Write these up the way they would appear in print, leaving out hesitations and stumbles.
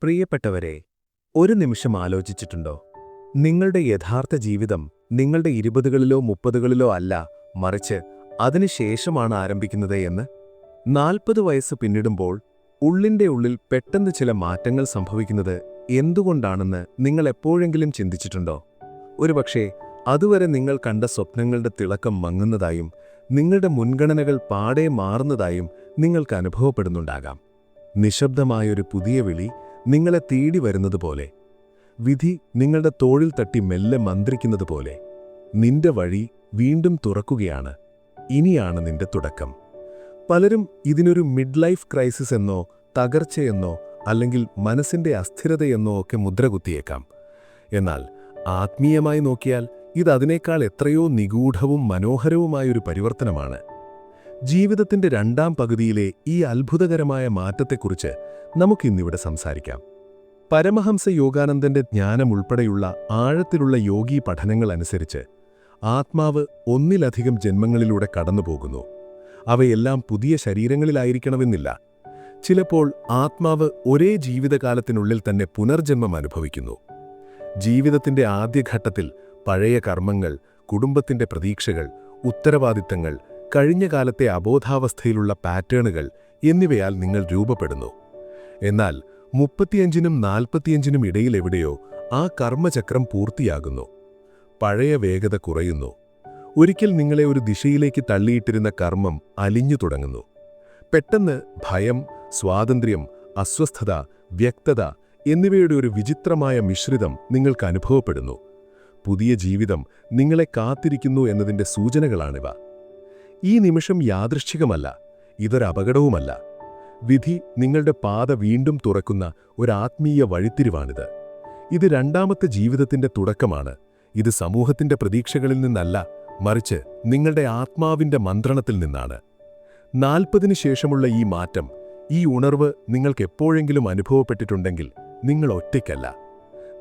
പ്രിയപ്പെട്ടവരെ, ഒരു നിമിഷം ആലോചിച്ചിട്ടുണ്ടോ? നിങ്ങളുടെ യഥാർത്ഥ ജീവിതം നിങ്ങളുടെ 20കളിലോ 30കളിലോ അല്ല, മറിച്ച് അതിനുശേഷമാണ് ആരംഭിക്കുന്നത് എന്ന്. 40 വയസ്സ് പിന്നിടുമ്പോൾ ഉള്ളിന്റെ ഉള്ളിൽ പെട്ടെന്ന് ചില മാറ്റങ്ങൾ സംഭവിക്കുന്നത് എന്തുകൊണ്ടാണെന്ന് നിങ്ങൾ എപ്പോഴെങ്കിലും ചിന്തിച്ചിട്ടുണ്ടോ? ഒരുപക്ഷേ അതുവരെ നിങ്ങൾ കണ്ട സ്വപ്നങ്ങളുടെ തിളക്കം മങ്ങുന്നതായും നിങ്ങളുടെ മുൻഗണനകൾ പാടെ മാറുന്നതായും നിങ്ങൾക്ക് അനുഭവപ്പെടുന്നുണ്ടാകാം. നിശബ്ദമായൊരു പുതിയ വിളി നിങ്ങളെ തേടി വരുന്നതുപോലെ, വിധി നിങ്ങളുടെ തോളിൽ തട്ടി മെല്ലെ മന്ത്രിക്കുന്നതുപോലെ, നിന്റെ വഴി വീണ്ടും തുറക്കുകയാണ്. ഇനിയാണ് നിന്റെ തുടക്കം. പലരും ഇതിനൊരു മിഡ് ലൈഫ് ക്രൈസിസ് എന്നോ തകർച്ചയെന്നോ അല്ലെങ്കിൽ മനസ്സിന്റെ അസ്ഥിരതയെന്നോ ഒക്കെ മുദ്രകുത്തിയേക്കാം. എന്നാൽ ആത്മീയമായി നോക്കിയാൽ ഇതിനേക്കാൾ എത്രയോ നിഗൂഢവും മനോഹരവുമായൊരു പരിവർത്തനമാണ്. ജീവിതത്തിന്റെ രണ്ടാം പകുതിയിലെ ഈ അത്ഭുതകരമായ മാറ്റത്തെക്കുറിച്ച് നമുക്കിന്നിവിടെ സംസാരിക്കാം. പരമഹംസ യോഗാനന്ദന്റെ ജ്ഞാനം ഉൾപ്പെടെയുള്ള ആഴത്തിലുള്ള യോഗീ പഠനങ്ങൾ അനുസരിച്ച് ആത്മാവ് ഒന്നിലധികം ജന്മങ്ങളിലൂടെ കടന്നുപോകുന്നു. അവയെല്ലാം പുതിയ ശരീരങ്ങളിലായിരിക്കണമെന്നില്ല. ചിലപ്പോൾ ആത്മാവ് ഒരേ ജീവിതകാലത്തിനുള്ളിൽ തന്നെ പുനർജന്മം അനുഭവിക്കുന്നു. ജീവിതത്തിന്റെ ആദ്യഘട്ടത്തിൽ പഴയ കർമ്മങ്ങൾ, കുടുംബത്തിന്റെ പ്രതീക്ഷകൾ, ഉത്തരവാദിത്തങ്ങൾ, കഴിഞ്ഞ കാലത്തെ അബോധാവസ്ഥയിലുള്ള പാറ്റേണുകൾ എന്നിവയാൽ നിങ്ങൾ രൂപപ്പെടുന്നു. എന്നാൽ 35നും 45നും ഇടയിലെവിടെയോ ആ കർമ്മചക്രം പൂർത്തിയാകുന്നു. പഴയ വേഗത കുറയുന്നു. ഒരിക്കൽ നിങ്ങളെ ഒരു ദിശയിലേക്ക് തള്ളിയിട്ടിരുന്ന കർമ്മം അലിഞ്ഞു തുടങ്ങുന്നു. പെട്ടെന്ന് ഭയം, സ്വാതന്ത്ര്യം, അസ്വസ്ഥത, വ്യക്തത എന്നിവയുടെ ഒരു വിചിത്രമായ മിശ്രിതം നിങ്ങൾക്ക് അനുഭവപ്പെടുന്നു. പുതിയ ജീവിതം നിങ്ങളെ കാത്തിരിക്കുന്നു എന്നതിൻ്റെ സൂചനകളാണിവ. ഈ നിമിഷം യാദൃശ്ചികമല്ല, ഇതൊരു അപകടവുമല്ല. വിധി നിങ്ങളുടെ പാത വീണ്ടും തുറക്കുന്ന ഒരാത്മീയ വഴിത്തിരിവാണിത്. ഇത് രണ്ടാമത്തെ ജീവിതത്തിന്റെ തുടക്കമാണ്. ഇത് സമൂഹത്തിന്റെ പ്രതീക്ഷകളിൽ നിന്നല്ല, മറിച്ച് നിങ്ങളുടെ ആത്മാവിന്റെ മന്ത്രണത്തിൽ നിന്നാണ്. 40ന് ശേഷമുള്ള ഈ മാറ്റം, ഈ ഉണർവ് നിങ്ങൾക്ക് എപ്പോഴെങ്കിലും അനുഭവപ്പെട്ടിട്ടുണ്ടെങ്കിൽ നിങ്ങൾ ഒറ്റയ്ക്കല്ല.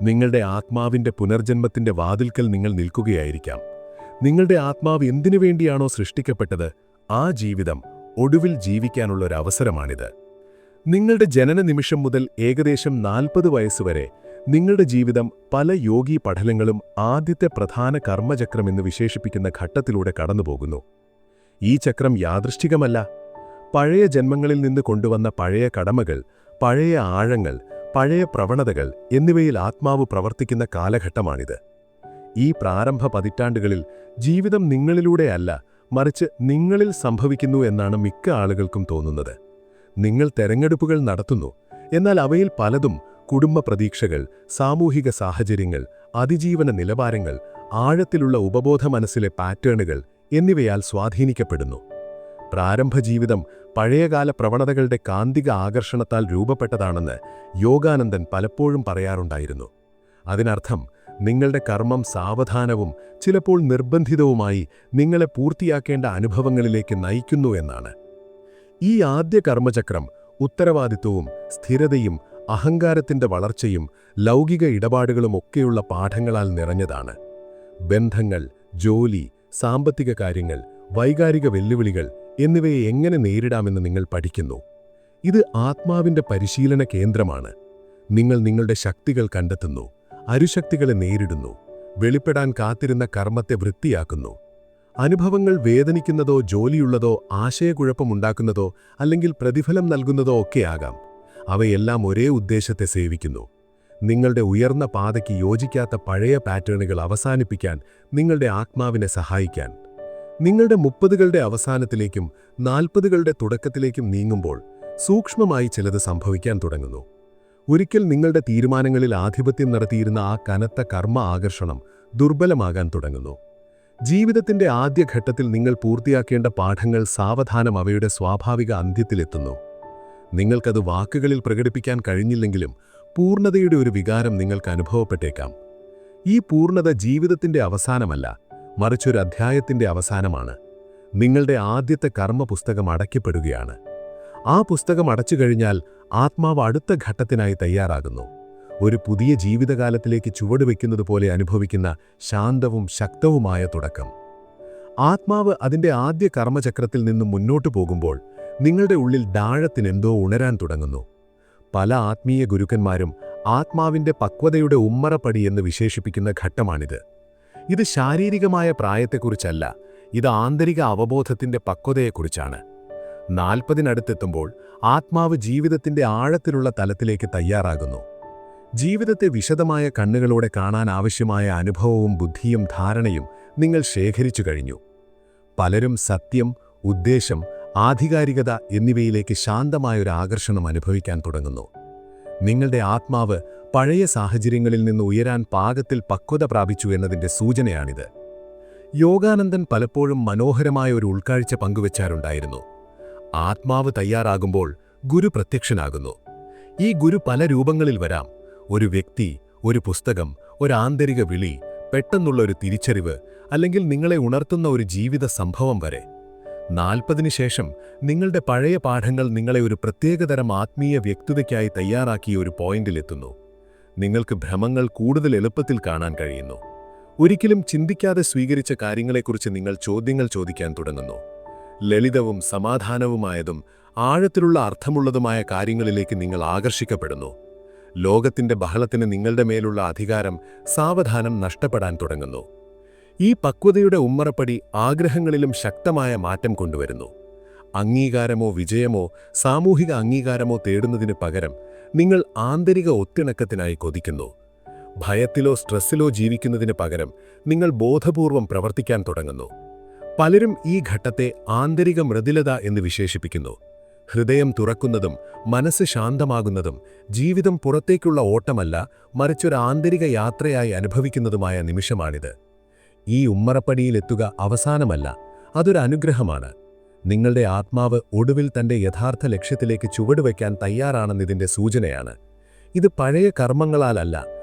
നിങ്ങളുടെ ആത്മാവിന്റെ പുനർജന്മത്തിന്റെ വാതിൽക്കൽ നിങ്ങൾ നിൽക്കുകയായിരിക്കാം. നിങ്ങളുടെ ആത്മാവ് എന്തിനു വേണ്ടിയാണോ സൃഷ്ടിക്കപ്പെട്ടത്, ആ ജീവിതം ഒടുവിൽ ജീവിക്കാനുള്ളൊരവസരമാണിത്. നിങ്ങളുടെ ജനന നിമിഷം മുതൽ ഏകദേശം 40 വയസ്സുവരെ നിങ്ങളുടെ ജീവിതം പല യോഗീ പഠനങ്ങളും ആദ്യത്തെ പ്രധാന കർമ്മചക്രമെന്ന് വിശേഷിപ്പിക്കുന്ന ഘട്ടത്തിലൂടെ കടന്നുപോകുന്നു. ഈ ചക്രം യാദൃശ്ചികമല്ല. പഴയ ജന്മങ്ങളിൽ നിന്ന് കൊണ്ടുവന്ന പഴയ കടമകൾ, പഴയ ആഴങ്ങൾ, പഴയ പ്രവണതകൾ എന്നിവയിൽ ആത്മാവ് പ്രവർത്തിക്കുന്ന കാലഘട്ടമാണിത്. ഈ പ്രാരംഭ പതിറ്റാണ്ടുകളിൽ ജീവിതം നിങ്ങളിലൂടെയല്ല, മറിച്ച് നിങ്ങളിൽ സംഭവിക്കുന്നു എന്നാണ് മിക്ക ആളുകൾക്കും തോന്നുന്നത്. നിങ്ങൾ തെരഞ്ഞെടുപ്പുകൾ നടത്തുന്നു, എന്നാൽ അവയിൽ പലതും കുടുംബ പ്രതീക്ഷകൾ, സാമൂഹിക സാഹചര്യങ്ങൾ, അതിജീവന നിലവാരങ്ങൾ, ആഴത്തിലുള്ള ഉപബോധ മനസ്സിലെ പാറ്റേണുകൾ എന്നിവയാൽ സ്വാധീനിക്കപ്പെടുന്നു. പ്രാരംഭ ജീവിതം പഴയകാല പ്രവണതകളുടെ കാന്തിക ആകർഷണത്താൽ രൂപപ്പെട്ടതാണെന്ന് യോഗാനന്ദൻ പലപ്പോഴും പറയാറുണ്ടായിരുന്നു. അതിനർത്ഥം നിങ്ങളുടെ കർമ്മം സാവധാനവും ചിലപ്പോൾ നിർബന്ധിതവുമായി നിങ്ങളെ പൂർത്തിയാക്കേണ്ട അനുഭവങ്ങളിലേക്ക് നയിക്കുന്നു എന്നാണ്. ഈ ആദ്യ കർമ്മചക്രം ഉത്തരവാദിത്വവും സ്ഥിരതയും അഹങ്കാരത്തിന്റെ വളർച്ചയും ലൗകിക ഇടപാടുകളുമൊക്കെയുള്ള പാഠങ്ങളാൽ നിറഞ്ഞതാണ്. ബന്ധങ്ങൾ, ജോലി, സാമ്പത്തിക കാര്യങ്ങൾ, വൈകാരിക വെല്ലുവിളികൾ എന്നിവയെ എങ്ങനെ നേരിടാമെന്ന് നിങ്ങൾ പഠിക്കുന്നു. ഇത് ആത്മാവിന്റെ പരിശീലന കേന്ദ്രമാണ്. നിങ്ങൾ നിങ്ങളുടെ ശക്തികൾ കണ്ടെത്തുന്നു, അരുശക്തികളെ നേരിടുന്നു, വെളിപ്പെടാൻ കാത്തിരുന്ന കർമ്മത്തെ വൃത്തിയാക്കുന്നു. അനുഭവങ്ങൾ വേദനിക്കുന്നതോ ജോലിയുള്ളതോ ആശയക്കുഴപ്പമുണ്ടാക്കുന്നതോ അല്ലെങ്കിൽ പ്രതിഫലം നൽകുന്നതോ ഒക്കെയാകാം. അവയെല്ലാം ഒരേ ഉദ്ദേശത്തെ സേവിക്കുന്നു: നിങ്ങളുടെ ഉയർന്ന പാതയ്ക്ക് യോജിക്കാത്ത പഴയ പാറ്റേണുകൾ അവസാനിപ്പിക്കാൻ, നിങ്ങളുടെ ആത്മാവിനെ സഹായിക്കാൻ. നിങ്ങളുടെ 30കളുടെ അവസാനത്തിലേക്കും 40കളുടെ തുടക്കത്തിലേക്കും നീങ്ങുമ്പോൾ സൂക്ഷ്മമായി ചിലത് സംഭവിക്കാൻ തുടങ്ങുന്നു. ഒരിക്കൽ നിങ്ങളുടെ തീരുമാനങ്ങളിൽ ആധിപത്യം നടത്തിയിരുന്ന ആ കനത്ത കർമ്മ ആകർഷണം ദുർബലമാകാൻ തുടങ്ങുന്നു. ജീവിതത്തിന്റെ ആദ്യഘട്ടത്തിൽ നിങ്ങൾ പൂർത്തിയാക്കേണ്ട പാഠങ്ങൾ സാവധാനം അവയുടെ സ്വാഭാവിക അന്ത്യത്തിലെത്തുന്നു. നിങ്ങൾക്കത് വാക്കുകളിൽ പ്രകടിപ്പിക്കാൻ കഴിഞ്ഞില്ലെങ്കിലും പൂർണ്ണതയുടെ ഒരു വികാരം നിങ്ങൾക്ക് അനുഭവപ്പെട്ടേക്കാം. ഈ പൂർണ്ണത ജീവിതത്തിന്റെ അവസാനമല്ല, മറിച്ചൊരു അധ്യായത്തിന്റെ അവസാനമാണ്. നിങ്ങളുടെ ആദ്യത്തെ കർമ്മ പുസ്തകം അടയ്ക്കപ്പെടുകയാണ്. ആ പുസ്തകം അടച്ചു കഴിഞ്ഞാൽ ആത്മാവ് അടുത്ത ഘട്ടത്തിനായി തയ്യാറാകുന്നു. ഒരു പുതിയ ജീവിതകാലത്തിലേക്ക് ചുവടുവെക്കുന്നതുപോലെ അനുഭവിക്കുന്ന ശാന്തവും ശക്തവുമായ തുടക്കം. ആത്മാവ് അതിന്റെ ആദ്യ കർമ്മചക്രത്തിൽ നിന്നും മുന്നോട്ടു പോകുമ്പോൾ നിങ്ങളുടെ ഉള്ളിൽ ആഴത്തിനെന്തോ ഉണരാൻ തുടങ്ങുന്നു. പല ആത്മീയ ഗുരുക്കന്മാരും ആത്മാവിന്റെ പക്വതയുടെ ഉമ്മറപ്പടി എന്ന് വിശേഷിപ്പിക്കുന്ന ഘട്ടമാണിത്. ഇത് ശാരീരികമായ പ്രായത്തെക്കുറിച്ചല്ല, ഇത് ആന്തരിക അവബോധത്തിന്റെ പക്വതയെക്കുറിച്ചാണ്. 40-നടുത്തെത്തുമ്പോൾ ആത്മാവ് ജീവിതത്തിന്റെ ആഴത്തിലുള്ള തലത്തിലേക്ക് തയ്യാറാകുന്നു. ജീവിതത്തെ വിശദമായ കണ്ണുകളോടെ കാണാൻ ആവശ്യമായ അനുഭവവും ബുദ്ധിയും ധാരണയും നിങ്ങൾ ശേഖരിച്ചു കഴിഞ്ഞു. പലരും സത്യം, ഉദ്ദേശം, ആധികാരികത എന്നിവയിലേക്ക് ശാന്തമായൊരു ആകർഷണം അനുഭവിക്കാൻ തുടങ്ങുന്നു. നിങ്ങളുടെ ആത്മാവ് പഴയ സാഹചര്യങ്ങളിൽ നിന്ന് ഉയരാൻ പാകത്തിൽ പക്വത പ്രാപിച്ചു എന്നതിൻ്റെ സൂചനയാണിത്. യോഗാനന്ദൻ പലപ്പോഴും മനോഹരമായ ഒരു ഉൾക്കാഴ്ച പങ്കുവച്ചാറുണ്ടായിരുന്നു. ആത്മാവ് തയ്യാറാകുമ്പോൾ ഗുരു പ്രത്യക്ഷനാകുന്നു. ഈ ഗുരു പല രൂപങ്ങളിൽ വരാം. ഒരു വ്യക്തി, ഒരു പുസ്തകം, ഒരു ആന്തരിക വിളി, പെട്ടെന്നുള്ള ഒരു തിരിച്ചറിവ്, അല്ലെങ്കിൽ നിങ്ങളെ ഉണർത്തുന്ന ഒരു ജീവിത സംഭവം വരെ. 40-ന് ശേഷം നിങ്ങളുടെ പഴയ പാഠങ്ങൾ നിങ്ങളെ ഒരു പ്രത്യേകതരം ആത്മീയ വ്യക്തിതയ്ക്കായി തയ്യാറാക്കിയ ഒരു പോയിന്റിലെത്തുന്നു. നിങ്ങൾക്ക് ഭ്രമങ്ങൾ കൂടുതൽ എളുപ്പത്തിൽ കാണാൻ കഴിയുന്നു. ഒരിക്കലും ചിന്തിക്കാതെ സ്വീകരിച്ച കാര്യങ്ങളെക്കുറിച്ച് നിങ്ങൾ ചോദ്യങ്ങൾ ചോദിക്കാൻ തുടങ്ങുന്നു. ലളിതവും സമാധാനവുമായതും ആഴത്തിലുള്ള അർത്ഥമുള്ളതുമായ കാര്യങ്ങളിലേക്ക് നിങ്ങൾ ആകർഷിക്കപ്പെടുന്നു. ലോകത്തിന്റെ ബഹളത്തിന് നിങ്ങളുടെ മേലുള്ള അധികാരം സാവധാനം നഷ്ടപ്പെടാൻ തുടങ്ങുന്നു. ഈ പക്വതയുടെ ഉമ്മറപ്പടി ആഗ്രഹങ്ങളിലും ശക്തമായ മാറ്റം കൊണ്ടുവരുന്നു. അംഗീകാരമോ വിജയമോ സാമൂഹിക അംഗീകാരമോ തേടുന്നതിന് പകരം നിങ്ങൾ ആന്തരിക ഒത്തിണക്കത്തിനായി കൊതിക്കുന്നു. ഭയത്തിലോ സ്ട്രെസ്സിലോ ജീവിക്കുന്നതിന് പകരം നിങ്ങൾ ബോധപൂർവം പ്രവർത്തിക്കാൻ തുടങ്ങുന്നു. പലരും ഈ ഘട്ടത്തെ ആന്തരിക മൃദുലത എന്ന് വിശേഷിപ്പിക്കുന്നു. ഹൃദയം തുറക്കുന്നതും മനസ്സ് ശാന്തമാകുന്നതും ജീവിതം പുറത്തേക്കുള്ള ഓട്ടമല്ല, മറിച്ചൊരു ആന്തരിക യാത്രയായി അനുഭവിക്കുന്നതുമായ നിമിഷമാണിത്. ഈ ഉമ്മറപ്പടിയിലെത്തുക അവസാനമല്ല, അതൊരു അനുഗ്രഹമാണ്. നിങ്ങളുടെ ആത്മാവ് ഒടുവിൽ തന്റെ യഥാർത്ഥ ലക്ഷ്യത്തിലേക്ക് ചുവടുവയ്ക്കാൻ തയ്യാറാണെന്നതിന്റെ സൂചനയാണ്. ഇത് പഴയ കർമ്മങ്ങളാലല്ല,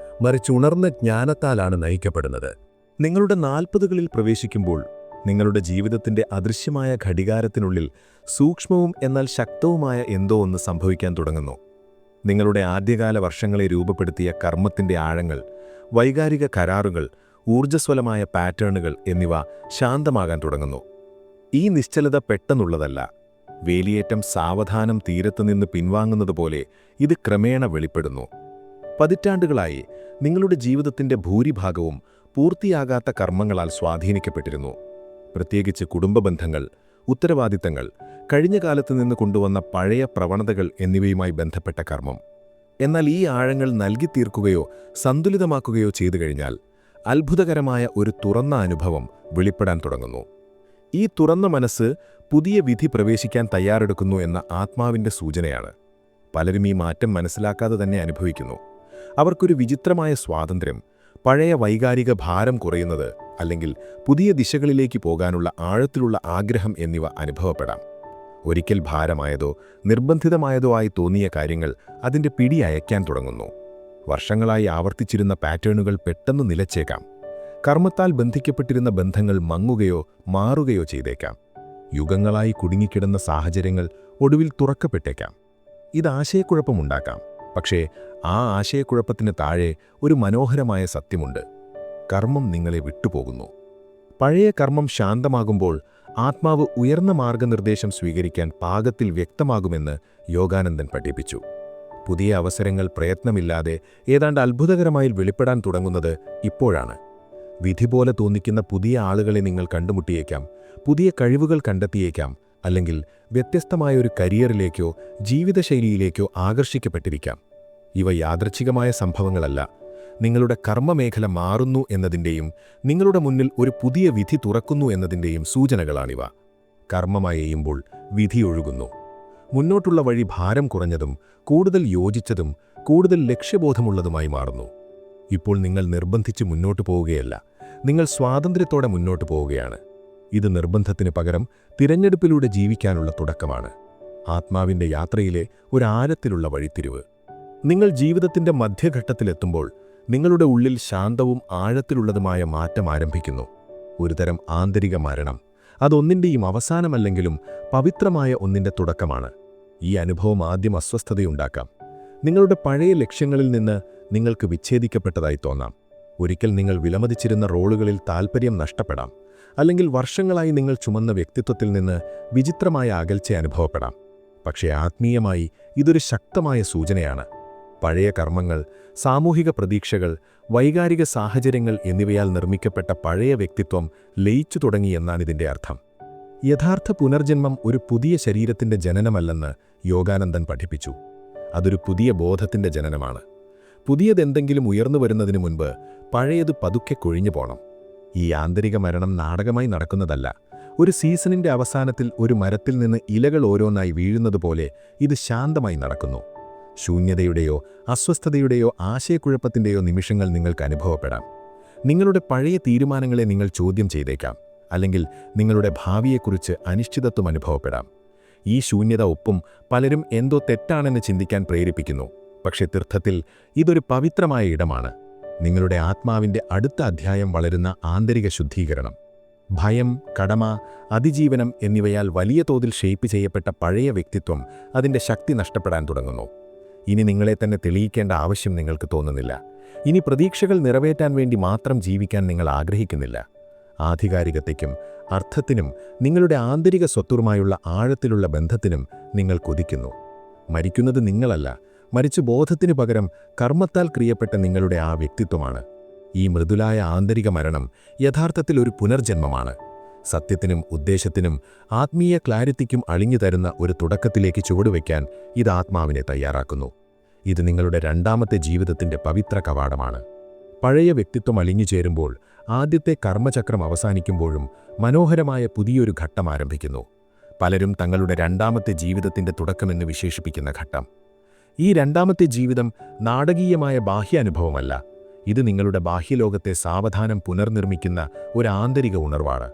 മറിച്ച് ഉണർന്ന ജ്ഞാനത്താലാണ് നയിക്കപ്പെടുന്നത്. നിങ്ങളുടെ 40കളിൽ പ്രവേശിക്കുമ്പോൾ നിങ്ങളുടെ ജീവിതത്തിന്റെ അദൃശ്യമായ ഘടികാരത്തിനുള്ളിൽ സൂക്ഷ്മവും എന്നാൽ ശക്തവുമായ എന്തോ ഒന്ന് സംഭവിക്കാൻ തുടങ്ങുന്നു. നിങ്ങളുടെ ആദ്യകാല വർഷങ്ങളെ രൂപപ്പെടുത്തിയ കർമ്മത്തിന്റെ ആഴങ്ങൾ, വൈകാരിക കരാറുകൾ, ഊർജ്ജസ്വലമായ പാറ്റേണുകൾ എന്നിവ ശാന്തമാകാൻ തുടങ്ങുന്നു. ഈ നിശ്ചലത പെട്ടെന്നുള്ളതല്ല. വേലിയേറ്റം സാവധാനം തീരത്തുനിന്ന് പിൻവാങ്ങുന്നതുപോലെ ഇത് ക്രമേണ വെളിപ്പെടുന്നു. പതിറ്റാണ്ടുകളായി നിങ്ങളുടെ ജീവിതത്തിന്റെ ഭൂരിഭാഗവും പൂർത്തിയാകാത്ത കർമ്മങ്ങളാൽ സ്വാധീനിക്കപ്പെട്ടിരുന്നു. പ്രത്യേകിച്ച് കുടുംബബന്ധങ്ങൾ, ഉത്തരവാദിത്തങ്ങൾ, കഴിഞ്ഞ കാലത്ത് നിന്ന് കൊണ്ടുവന്ന പഴയ പ്രവണതകൾ എന്നിവയുമായി ബന്ധപ്പെട്ട കർമ്മം. എന്നാൽ ഈ ആഴങ്ങൾ നൽകി തീർക്കുകയോ സന്തുലിതമാക്കുകയോ ചെയ്തു കഴിഞ്ഞാൽ അത്ഭുതകരമായ ഒരു തുറന്ന അനുഭവം വെളിപ്പെടാൻ തുടങ്ങുന്നു. ഈ തുറന്ന മനസ്സ് പുതിയ വിധി പ്രവേശിക്കാൻ തയ്യാറെടുക്കുന്നു എന്ന ആത്മാവിന്റെ സൂചനയാണ്. പലരും ഈ മാറ്റം മനസ്സിലാക്കാതെ തന്നെ അനുഭവിക്കുന്നു. അവർക്കൊരു വിചിത്രമായ സ്വാതന്ത്ര്യം, പഴയ വൈകാരിക ഭാരം കുറയുന്നത്, അല്ലെങ്കിൽ പുതിയ ദിശകളിലേക്ക് പോകാനുള്ള ആഴത്തിലുള്ള ആഗ്രഹം എന്നിവ അനുഭവപ്പെടാം. ഒരിക്കൽ ഭാരമായതോ നിർബന്ധിതമായതോ ആയി തോന്നിയ കാര്യങ്ങൾ അതിൻ്റെ പിടി അയക്കാൻ തുടങ്ങുന്നു. വർഷങ്ങളായി ആവർത്തിച്ചിരുന്ന പാറ്റേണുകൾ പെട്ടെന്ന് നിലച്ചേക്കാം. കർമ്മത്താൽ ബന്ധിക്കപ്പെട്ടിരുന്ന ബന്ധങ്ങൾ മങ്ങുകയോ മാറുകയോ ചെയ്തേക്കാം. യുഗങ്ങളായി കുടുങ്ങിക്കിടന്ന സാഹചര്യങ്ങൾ ഒടുവിൽ തുറക്കപ്പെട്ടേക്കാം. ഇത് ആശയക്കുഴപ്പമുണ്ടാക്കാം. പക്ഷേ ആ ആശയക്കുഴപ്പത്തിന് താഴെ ഒരു മനോഹരമായ സത്യമുണ്ട്. കർമ്മം നിങ്ങളെ വിട്ടുപോകുന്നു. പഴയ കർമ്മം ശാന്തമാകുമ്പോൾ ആത്മാവ് ഉയർന്ന മാർഗനിർദ്ദേശം സ്വീകരിക്കാൻ പാകത്തിൽ വ്യക്തമാകുമെന്ന് യോഗാനന്ദൻ പഠിപ്പിച്ചു. പുതിയ അവസരങ്ങൾ പ്രയത്നമില്ലാതെ ഏതാണ്ട് അത്ഭുതകരമായി വെളിപ്പെടാൻ തുടങ്ങുന്നത് ഇപ്പോഴാണ്. വിധി പോലെ തോന്നിക്കുന്ന പുതിയ ആളുകളെ നിങ്ങൾ കണ്ടുമുട്ടിയേക്കാം, പുതിയ കഴിവുകൾ കണ്ടെത്തിയേക്കാം, അല്ലെങ്കിൽ വ്യത്യസ്തമായ ഒരു കരിയറിലേക്കോ ജീവിതശൈലിയിലേക്കോ ആകർഷിക്കപ്പെട്ടിരിക്കാം. ഇവ യാദൃച്ഛികമായ സംഭവങ്ങളല്ല. നിങ്ങളുടെ കർമ്മമേഖല മാറുന്നു എന്നതിൻ്റെയും നിങ്ങളുടെ മുന്നിൽ ഒരു പുതിയ വിധി തുറക്കുന്നു എന്നതിൻ്റെയും സൂചനകളാണിവ. കർമ്മമായെയുമ്പോൾ വിധി ഒഴുകുന്നു. മുന്നോട്ടുള്ള വഴി ഭാരം കുറഞ്ഞതും കൂടുതൽ യോജിച്ചതും കൂടുതൽ ലക്ഷ്യബോധമുള്ളതുമായി മാറുന്നു. ഇപ്പോൾ നിങ്ങൾ നിർബന്ധിച്ച് മുന്നോട്ടു പോവുകയല്ല, നിങ്ങൾ സ്വാതന്ത്ര്യത്തോടെ മുന്നോട്ടു പോവുകയാണ്. ഇത് നിർബന്ധത്തിന് പകരം തിരഞ്ഞെടുപ്പിലൂടെ ജീവിക്കാനുള്ള തുടക്കമാണ്. ആത്മാവിൻ്റെ യാത്രയിലെ ഒരു ആഴത്തിലുള്ള വഴിത്തിരിവ്. നിങ്ങൾ ജീവിതത്തിൻ്റെ മധ്യഘട്ടത്തിലെത്തുമ്പോൾ നിങ്ങളുടെ ഉള്ളിൽ ശാന്തവും ആഴത്തിലുള്ളതുമായ മാറ്റം ആരംഭിക്കുന്നു. ഒരുതരം ആന്തരിക മരണം. അതൊന്നിൻ്റെയും അവസാനമല്ലെങ്കിലും പവിത്രമായ ഒന്നിൻ്റെ തുടക്കമാണ്. ഈ അനുഭവം ആദ്യം അസ്വസ്ഥതയുണ്ടാക്കാം. നിങ്ങളുടെ പഴയ ലക്ഷ്യങ്ങളിൽ നിന്ന് നിങ്ങൾക്ക് വിച്ഛേദിക്കപ്പെട്ടതായി തോന്നാം. ഒരിക്കൽ നിങ്ങൾ വിലമതിച്ചിരുന്ന റോളുകളിൽ താൽപ്പര്യം നഷ്ടപ്പെടാം. അല്ലെങ്കിൽ വർഷങ്ങളായി നിങ്ങൾ ചുമന്ന വ്യക്തിത്വത്തിൽ നിന്ന് വിചിത്രമായ അകൽച്ച അനുഭവപ്പെടാം. പക്ഷേ ആത്മീയമായി ഇതൊരു ശക്തമായ സൂചനയാണ്. പഴയ കർമ്മങ്ങൾ, സാമൂഹിക പ്രതീക്ഷകൾ, വൈകാരിക സാഹചര്യങ്ങൾ എന്നിവയാൽ നിർമ്മിക്കപ്പെട്ട പഴയ വ്യക്തിത്വം ലയിച്ചു തുടങ്ങിയെന്നാണിതിൻ്റെ അർത്ഥം. യഥാർത്ഥ പുനർജന്മം ഒരു പുതിയ ശരീരത്തിൻ്റെ ജനനമല്ലെന്ന് യോഗാനന്ദൻ പഠിപ്പിച്ചു. അതൊരു പുതിയ ബോധത്തിൻ്റെ ജനനമാണ്. പുതിയതെന്തെങ്കിലും ഉയർന്നു വരുന്നതിനു മുൻപ് പഴയത് പതുക്കെ കൊഴിഞ്ഞു പോണം. ഈ ആന്തരിക മരണം നാടകമായി നടക്കുന്നതല്ല. ഒരു സീസണിൻ്റെ അവസാനത്തിൽ ഒരു മരത്തിൽ നിന്ന് ഇലകൾ ഓരോന്നായി വീഴുന്നതുപോലെ ഇത് ശാന്തമായി നടക്കുന്നു. ശൂന്യതയുടെയോ അസ്വസ്ഥതയുടെയോ ആശയക്കുഴപ്പത്തിൻ്റെയോ നിമിഷങ്ങൾ നിങ്ങൾക്ക് അനുഭവപ്പെടാം. നിങ്ങളുടെ പഴയ തീരുമാനങ്ങളെ നിങ്ങൾ ചോദ്യം ചെയ്തേക്കാം, അല്ലെങ്കിൽ നിങ്ങളുടെ ഭാവിയെക്കുറിച്ച് അനിശ്ചിതത്വം അനുഭവപ്പെടാം. ഈ ശൂന്യത ഒപ്പം പലരും എന്തോ തെറ്റാണെന്ന് ചിന്തിക്കാൻ പ്രേരിപ്പിക്കുന്നു. പക്ഷേ തീർത്ഥത്തിൽ ഇതൊരു പവിത്രമായ ഇടമാണ്. നിങ്ങളുടെ ആത്മാവിൻ്റെ അടുത്ത അധ്യായം വളരുന്ന ആന്തരിക ശുദ്ധീകരണം. ഭയം, കടമ, അതിജീവനം എന്നിവയാൽ വലിയ തോതിൽ ഷേപ്പ് ചെയ്യപ്പെട്ട പഴയ വ്യക്തിത്വം അതിൻ്റെ ശക്തി നഷ്ടപ്പെടാൻ തുടങ്ങുന്നു. ഇനി നിങ്ങളെ തന്നെ തെളിയിക്കേണ്ട ആവശ്യം നിങ്ങൾക്ക് തോന്നുന്നില്ല. ഇനി പ്രതീക്ഷകൾ നിറവേറ്റാൻ വേണ്ടി മാത്രം ജീവിക്കാൻ നിങ്ങൾ ആഗ്രഹിക്കുന്നില്ല. ആധികാരികതയ്ക്കും അർത്ഥത്തിനും നിങ്ങളുടെ ആന്തരിക സ്വത്തുമായുള്ള ആഴത്തിലുള്ള ബന്ധത്തിനും നിങ്ങൾ കൊതിക്കുന്നു. മരിക്കുന്നത് നിങ്ങളല്ല, മറിച്ച് ബോധത്തിനു പകരം കർമ്മത്താൽ ക്രിയപ്പെട്ട നിങ്ങളുടെ ആ വ്യക്തിത്വമാണ്. ഈ മൃദുലായ ആന്തരിക മരണം യഥാർത്ഥത്തിൽ ഒരു പുനർജന്മമാണ്. സത്യത്തിനും ഉദ്ദേശത്തിനും ആത്മീയ ക്ലാരിറ്റിക്കും അളിഞ്ഞു തരുന്ന ഒരു തുടക്കത്തിലേക്ക് ചുവടുവയ്ക്കാൻ ഇത് ആത്മാവിനെ തയ്യാറാക്കുന്നു. ഇത് നിങ്ങളുടെ രണ്ടാമത്തെ ജീവിതത്തിൻ്റെ പവിത്ര കവാടമാണ്. പഴയ വ്യക്തിത്വം അലിഞ്ഞു ചേരുമ്പോൾ, ആദ്യത്തെ കർമ്മചക്രം അവസാനിക്കുമ്പോഴും മനോഹരമായ പുതിയൊരു ഘട്ടം ആരംഭിക്കുന്നു. പലരും തങ്ങളുടെ രണ്ടാമത്തെ ജീവിതത്തിൻ്റെ തുടക്കമെന്ന് വിശേഷിപ്പിക്കുന്ന ഘട്ടം. ഈ രണ്ടാമത്തെ ജീവിതം നാടകീയമായ ബാഹ്യാനുഭവമല്ല. ഇത് നിങ്ങളുടെ ബാഹ്യലോകത്തെ സാവധാനം പുനർനിർമ്മിക്കുന്ന ഒരു ആന്തരിക ഉണർവാണ്.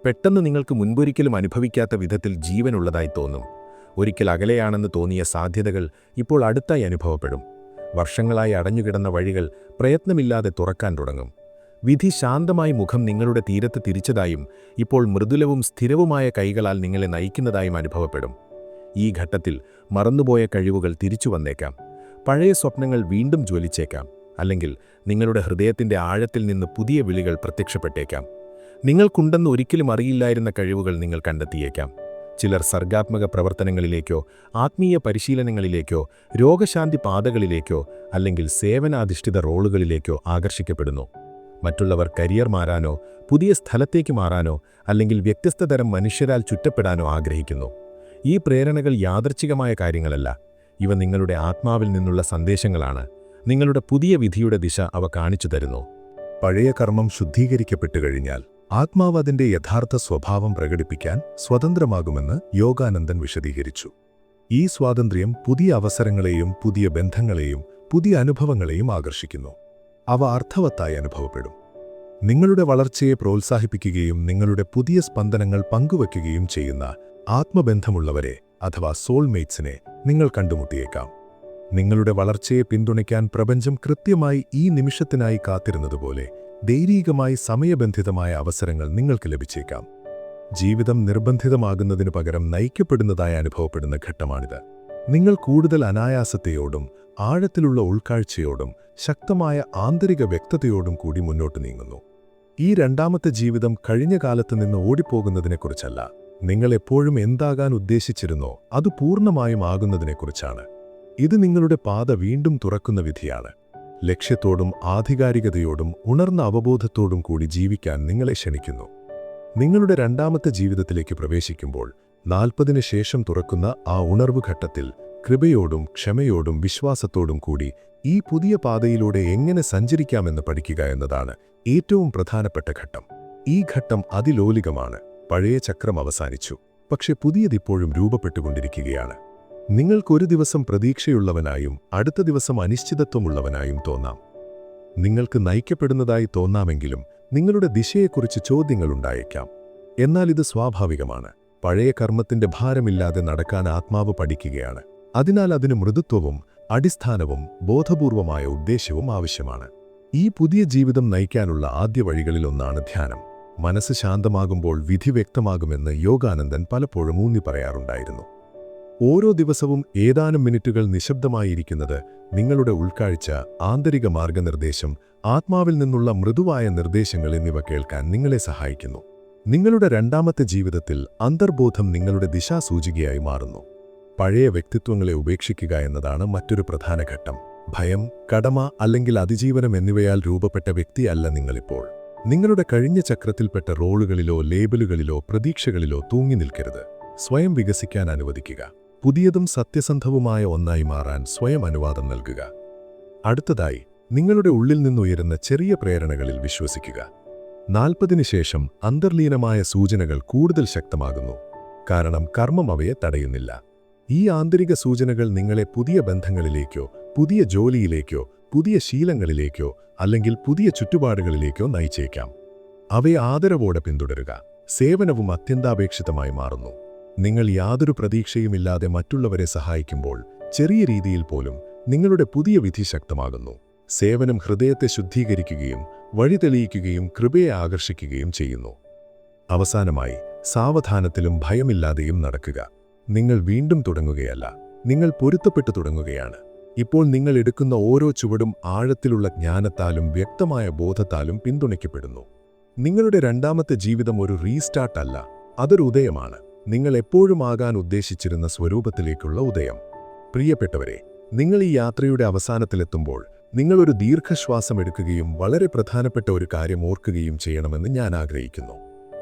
പെട്ടെന്ന് നിങ്ങൾക്ക് മുൻപൊരിക്കലും അനുഭവിക്കാത്ത വിധത്തിൽ ജീവനുള്ളതായി തോന്നും. ഒരിക്കൽ അകലെയാണെന്ന് തോന്നിയ സാധ്യതകൾ ഇപ്പോൾ അടുത്തായി അനുഭവപ്പെടും. വർഷങ്ങളായി അടഞ്ഞുകിടന്ന വഴികൾ പ്രയത്നമില്ലാതെ തുറക്കാൻ തുടങ്ങും. വിധി ശാന്തമായി മുഖം നിങ്ങളുടെ തീരത്ത് തിരിച്ചതായും ഇപ്പോൾ മൃദുലവും സ്ഥിരവുമായ കൈകളാൽ നിങ്ങളെ നയിക്കുന്നതായും അനുഭവപ്പെടും. ഈ ഘട്ടത്തിൽ മറന്നുപോയ കഴിവുകൾ തിരിച്ചു വന്നേക്കാം. പഴയ സ്വപ്നങ്ങൾ വീണ്ടും ജ്വലിച്ചേക്കാം. അല്ലെങ്കിൽ നിങ്ങളുടെ ഹൃദയത്തിൻ്റെ ആഴത്തിൽ നിന്ന് പുതിയ വിളികൾ പ്രത്യക്ഷപ്പെട്ടേക്കാം. നിങ്ങൾക്കുണ്ടെന്ന് ഒരിക്കലും അറിയില്ലായിരുന്ന കഴിവുകൾ നിങ്ങൾ കണ്ടെത്തിയേക്കാം. ചിലർ സർഗാത്മക പ്രവർത്തനങ്ങളിലേക്കോ ആത്മീയ പരിശീലനങ്ങളിലേക്കോ രോഗശാന്തി പാതകളിലേക്കോ അല്ലെങ്കിൽ സേവനാധിഷ്ഠിത റോളുകളിലേക്കോ ആകർഷിക്കപ്പെടുന്നു. മറ്റുള്ളവർ കരിയർ മാറാനോ പുതിയ സ്ഥലത്തേക്ക് മാറാനോ അല്ലെങ്കിൽ വ്യത്യസ്ത തരം മനുഷ്യരാൽ ചുറ്റപ്പെടാനോ ആഗ്രഹിക്കുന്നു. ഈ പ്രേരണകൾ യാദൃച്ഛികമായ കാര്യങ്ങളല്ല. ഇവ നിങ്ങളുടെ ആത്മാവിൽ നിന്നുള്ള സന്ദേശങ്ങളാണ്. നിങ്ങളുടെ പുതിയ വിധിയുടെ ദിശ അവ കാണിച്ചു തരുന്നു. പഴയ കർമ്മം ശുദ്ധീകരിക്കപ്പെട്ടു കഴിഞ്ഞാൽ ആത്മാവ് അതിൻ്റെ യഥാർത്ഥ സ്വഭാവം പ്രകടിപ്പിക്കാൻ സ്വതന്ത്രമാകുമെന്ന് യോഗാനന്ദൻ വിശദീകരിച്ചു. ഈ സ്വാതന്ത്ര്യം പുതിയ അവസരങ്ങളെയും പുതിയ ബന്ധങ്ങളെയും പുതിയ അനുഭവങ്ങളെയും ആകർഷിക്കുന്നു. അവ അർത്ഥവത്തായി അനുഭവപ്പെടും. നിങ്ങളുടെ വളർച്ചയെ പ്രോത്സാഹിപ്പിക്കുകയും നിങ്ങളുടെ പുതിയ സ്പന്ദനങ്ങൾ പങ്കുവയ്ക്കുകയും ചെയ്യുന്ന ആത്മബന്ധമുള്ളവരെ അഥവാ സോൾമേറ്റ്സിനെ നിങ്ങൾ കണ്ടുമുട്ടിയേക്കാം. നിങ്ങളുടെ വളർച്ചയെ പിന്തുണയ്ക്കാൻ പ്രപഞ്ചം കൃത്യമായി ഈ നിമിഷത്തിനായി കാത്തിരുന്നതുപോലെ ദൈവീകമായി സമയബന്ധിതമായ അവസരങ്ങൾ നിങ്ങൾക്ക് ലഭിച്ചേക്കാം. ജീവിതം നിർബന്ധിതമാകുന്നതിനു പകരം നയിക്കപ്പെടുന്നതായി അനുഭവപ്പെടുന്ന ഘട്ടമാണിത്. നിങ്ങൾ കൂടുതൽ അനായാസത്തെയോടും ആഴത്തിലുള്ള ഉൾക്കാഴ്ചയോടും ശക്തമായ ആന്തരിക വ്യക്തതയോടും കൂടി മുന്നോട്ട് നീങ്ങുന്നു. ഈ രണ്ടാമത്തെ ജീവിതം കഴിഞ്ഞ കാലത്ത് നിന്ന് ഓടിപ്പോകുന്നതിനെക്കുറിച്ചല്ല. നിങ്ങൾ എപ്പോഴും എന്താകാൻ ഉദ്ദേശിച്ചിരുന്നോ അത് പൂർണ്ണമായും ആകുന്നതിനെക്കുറിച്ചാണ്. ഇത് നിങ്ങളുടെ പാത വീണ്ടും തുറക്കുന്ന വിധിയാണ്. ലക്ഷ്യത്തോടും ആധികാരികതയോടും ഉണർന്ന അവബോധത്തോടും കൂടി ജീവിക്കാൻ നിങ്ങളെ ക്ഷണിക്കുന്നു. നിങ്ങളുടെ രണ്ടാമത്തെ ജീവിതത്തിലേക്ക് പ്രവേശിക്കുമ്പോൾ 40 ശേഷം തുറക്കുന്ന ആ ഉണർവ് ഘട്ടത്തിൽ കൃപയോടും ക്ഷമയോടും വിശ്വാസത്തോടും കൂടി ഈ പുതിയ പാതയിലൂടെ എങ്ങനെ സഞ്ചരിക്കാമെന്ന് പഠിക്കുക എന്നതാണ് ഏറ്റവും പ്രധാനപ്പെട്ട ഘട്ടം. ഈ ഘട്ടം അതിലോലികമാണ്. പഴയ ചക്രം അവസാനിച്ചു, പക്ഷെ പുതിയതിപ്പോഴും രൂപപ്പെട്ടുകൊണ്ടിരിക്കുകയാണ്. നിങ്ങൾക്കൊരു ദിവസം പ്രതീക്ഷയുള്ളവനായും അടുത്ത ദിവസം അനിശ്ചിതത്വമുള്ളവനായും തോന്നാം. നിങ്ങൾക്ക് നയിക്കപ്പെടുന്നതായി തോന്നാമെങ്കിലും നിങ്ങളുടെ ദിശയെക്കുറിച്ച് ചോദ്യങ്ങളുണ്ടായേക്കാം. എന്നാൽ ഇത് സ്വാഭാവികമാണ്. പഴയ കർമ്മത്തിന്റെ ഭാരമില്ലാതെ നടക്കാൻ ആത്മാവ് പഠിക്കുകയാണ്. അതിനാൽ അതിന് മൃദുത്വവും അടിസ്ഥാനവും ബോധപൂർവമായ ഉദ്ദേശ്യവും ആവശ്യമാണ്. ഈ പുതിയ ജീവിതം നയിക്കാനുള്ള ആദ്യ വഴികളിലൊന്നാണ് ധ്യാനം. മനസ്സ് ശാന്തമാകുമ്പോൾ വിധി വ്യക്തമാകുമെന്ന് യോഗാനന്ദൻ പലപ്പോഴും ഊന്നി പറയാറുണ്ടായിരുന്നു. ഓരോ ദിവസവും ഏതാനും മിനിറ്റുകൾ നിശബ്ദമായിരിക്കുന്നത് നിങ്ങളുടെ ഉൾക്കാഴ്ച, ആന്തരിക മാർഗനിർദ്ദേശം, ആത്മാവിൽ നിന്നുള്ള മൃദുവായ നിർദ്ദേശങ്ങൾ എന്നിവ കേൾക്കാൻ നിങ്ങളെ സഹായിക്കുന്നു. നിങ്ങളുടെ രണ്ടാമത്തെ ജീവിതത്തിൽ അന്തർബോധം നിങ്ങളുടെ ദിശാസൂചികയായി മാറുന്നു. പഴയ വ്യക്തിത്വങ്ങളെ ഉപേക്ഷിക്കുക എന്നതാണ് മറ്റൊരു പ്രധാന ഘട്ടം. ഭയം, കടമ അല്ലെങ്കിൽ അതിജീവനം എന്നിവയാൽ രൂപപ്പെട്ട വ്യക്തിയല്ല നിങ്ങളിപ്പോൾ. നിങ്ങളുടെ കഴിഞ്ഞ ചക്രത്തിൽപ്പെട്ട റോളുകളിലോ ലേബലുകളിലോ പ്രതീക്ഷകളിലോ തൂങ്ങി നിൽക്കരുത്. സ്വയം വികസിക്കാൻ അനുവദിക്കുക. പുതിയതും സത്യസന്ധവുമായ ഒന്നായി മാറാൻ സ്വയം അനുവാദം നൽകുക. അടുത്തതായി, നിങ്ങളുടെ ഉള്ളിൽ നിന്നുയരുന്ന ചെറിയ പ്രേരണകളിൽ വിശ്വസിക്കുക. 40-ന് ശേഷം അന്തർലീനമായ സൂചനകൾ കൂടുതൽ ശക്തമാകുന്നു. കാരണം കർമ്മം അവയെ തടയുന്നില്ല. ഈ ആന്തരിക സൂചനകൾ നിങ്ങളെ പുതിയ ബന്ധങ്ങളിലേക്കോ, പുതിയ ജോലിയിലേക്കോ, പുതിയ ശീലങ്ങളിലേക്കോ അല്ലെങ്കിൽ പുതിയ ചുറ്റുപാടുകളിലേക്കോ നയിച്ചേക്കാം. അവയെ ആദരവോടെ പിന്തുടരുക. സേവനവും അത്യന്താപേക്ഷിതമായി മാറുന്നു. നിങ്ങൾ യാതൊരു പ്രതീക്ഷയുമില്ലാതെ മറ്റുള്ളവരെ സഹായിക്കുമ്പോൾ, ചെറിയ രീതിയിൽ പോലും നിങ്ങളുടെ പുതിയ വിധി ശക്തമാകുന്നു. സേവനം ഹൃദയത്തെ ശുദ്ധീകരിക്കുകയും വഴി തെളിയിക്കുകയും കൃപയെ ആകർഷിക്കുകയും ചെയ്യുന്നു. അവസാനമായി, സാവധാനത്തിലും ഭയമില്ലാതെയും നടക്കുക. നിങ്ങൾ വീണ്ടും തുടങ്ങുകയല്ല, നിങ്ങൾ പൊരുത്തപ്പെട്ടു തുടങ്ങുകയാണ്. ഇപ്പോൾ നിങ്ങൾ എടുക്കുന്ന ഓരോ ചുവടും ആഴത്തിലുള്ള ജ്ഞാനത്താലും വ്യക്തമായ ബോധത്താലും പിന്തുണയ്ക്കപ്പെടുന്നു. നിങ്ങളുടെ രണ്ടാമത്തെ ജീവിതം ഒരു റീസ്റ്റാർട്ട് അല്ല, അതൊരു ഉദയമാണ്. നിങ്ങൾ എപ്പോഴും ആകാൻ ഉദ്ദേശിച്ചിരുന്ന സ്വരൂപത്തിലേക്കുള്ള ഉദയം. പ്രിയപ്പെട്ടവരെ, നിങ്ങൾ ഈ യാത്രയുടെ അവസാനത്തിലെത്തുമ്പോൾ നിങ്ങളൊരു ദീർഘശ്വാസം എടുക്കുകയും വളരെ പ്രധാനപ്പെട്ട ഒരു കാര്യം ഓർക്കുകയും ചെയ്യണമെന്ന് ഞാൻ ആഗ്രഹിക്കുന്നു.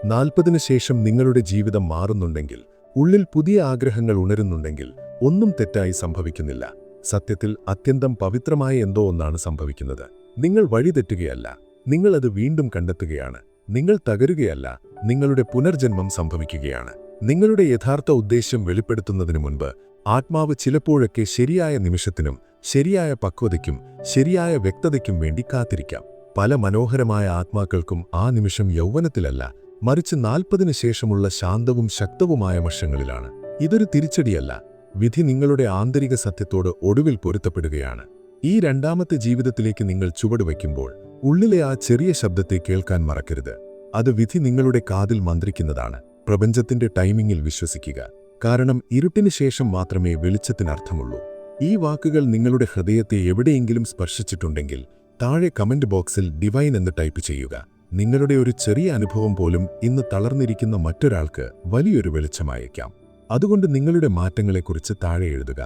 40-ന് ശേഷം നിങ്ങളുടെ ജീവിതം മാറുന്നുണ്ടെങ്കിൽ, ഉള്ളിൽ പുതിയ ആഗ്രഹങ്ങൾ ഉണരുന്നുണ്ടെങ്കിൽ, ഒന്നും തെറ്റായി സംഭവിക്കുന്നില്ല. സത്യത്തിൽ അത്യന്തം പവിത്രമായ എന്തോ ഒന്നാണ് സംഭവിക്കുന്നത്. നിങ്ങൾ വഴിതെറ്റുകയല്ല, നിങ്ങൾ അത് വീണ്ടും കണ്ടെത്തുകയാണ്. നിങ്ങൾ തകരുകയല്ല, നിങ്ങളുടെ പുനർജന്മം സംഭവിക്കുകയാണ്. നിങ്ങളുടെ യഥാർത്ഥ ഉദ്ദേശ്യം വെളിപ്പെടുത്തുന്നതിനു മുൻപ് ആത്മാവ് ചിലപ്പോഴൊക്കെ ശരിയായ നിമിഷത്തിനും ശരിയായ പക്വതയ്ക്കും ശരിയായ വ്യക്തതയ്ക്കും വേണ്ടി കാത്തിരിക്കാം. പല മനോഹരമായ ആത്മാക്കൾക്കും ആ നിമിഷം യൗവനത്തിലല്ല, മറിച്ച് 40-ന് ശേഷമുള്ള ശാന്തവും ശക്തവുമായ വർഷങ്ങളിലാണ്. ഇതൊരു തിരിച്ചടിയല്ല, വിധി നിങ്ങളുടെ ആന്തരിക സത്യത്തോട് ഒടുവിൽ പൊരുത്തപ്പെടുകയാണ്. ഈ രണ്ടാമത്തെ ജീവിതത്തിലേക്ക് നിങ്ങൾ ചുവടുവയ്ക്കുമ്പോൾ ഉള്ളിലെ ആ ചെറിയ ശബ്ദത്തെ കേൾക്കാൻ മറക്കരുത്. അത് വിധി നിങ്ങളുടെ കാതിൽ മന്ത്രിക്കുന്നതാണ്. പ്രപഞ്ചത്തിന്റെ ടൈമിങ്ങിൽ വിശ്വസിക്കുക. കാരണം ഇരുട്ടിന് ശേഷം മാത്രമേ വെളിച്ചത്തിന് അർത്ഥമുള്ളൂ. ഈ വാക്കുകൾ നിങ്ങളുടെ ഹൃദയത്തെ എവിടെയെങ്കിലും സ്പർശിച്ചിട്ടുണ്ടെങ്കിൽ താഴെ കമന്റ് ബോക്സിൽ ഡിവൈൻ എന്ന് ടൈപ്പ് ചെയ്യുക. നിങ്ങളുടെ ഒരു ചെറിയ അനുഭവം പോലും ഇന്ന് തളർന്നിരിക്കുന്ന മറ്റൊരാൾക്ക് വലിയൊരു വെളിച്ചമായേക്കാം. അതുകൊണ്ട് നിങ്ങളുടെ മാറ്റങ്ങളെക്കുറിച്ച് താഴെ എഴുതുക.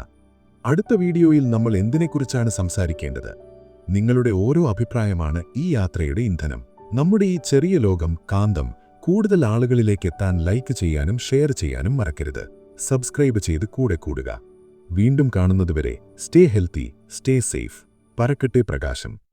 അടുത്ത വീഡിയോയിൽ നമ്മൾ എന്തിനെക്കുറിച്ചാണ് സംസാരിക്കേണ്ടത്? നിങ്ങളുടെ ഓരോ അഭിപ്രായമാണ് ഈ യാത്രയുടെ ഇന്ധനം. നമ്മുടെ ഈ ചെറിയ ലോകം കാന്തം കൂടുതൽ ആളുകളിലേക്ക് എത്താൻ ലൈക്ക് ചെയ്യാനും ഷെയർ ചെയ്യാനും മറക്കരുത്. സബ്സ്ക്രൈബ് ചെയ്ത് കൂടെ കൂടുക. വീണ്ടും കാണുന്നതുവരെ സ്റ്റേ ഹെൽത്തി, സ്റ്റേ സേഫ്. പറക്കട്ടെ പ്രകാശം.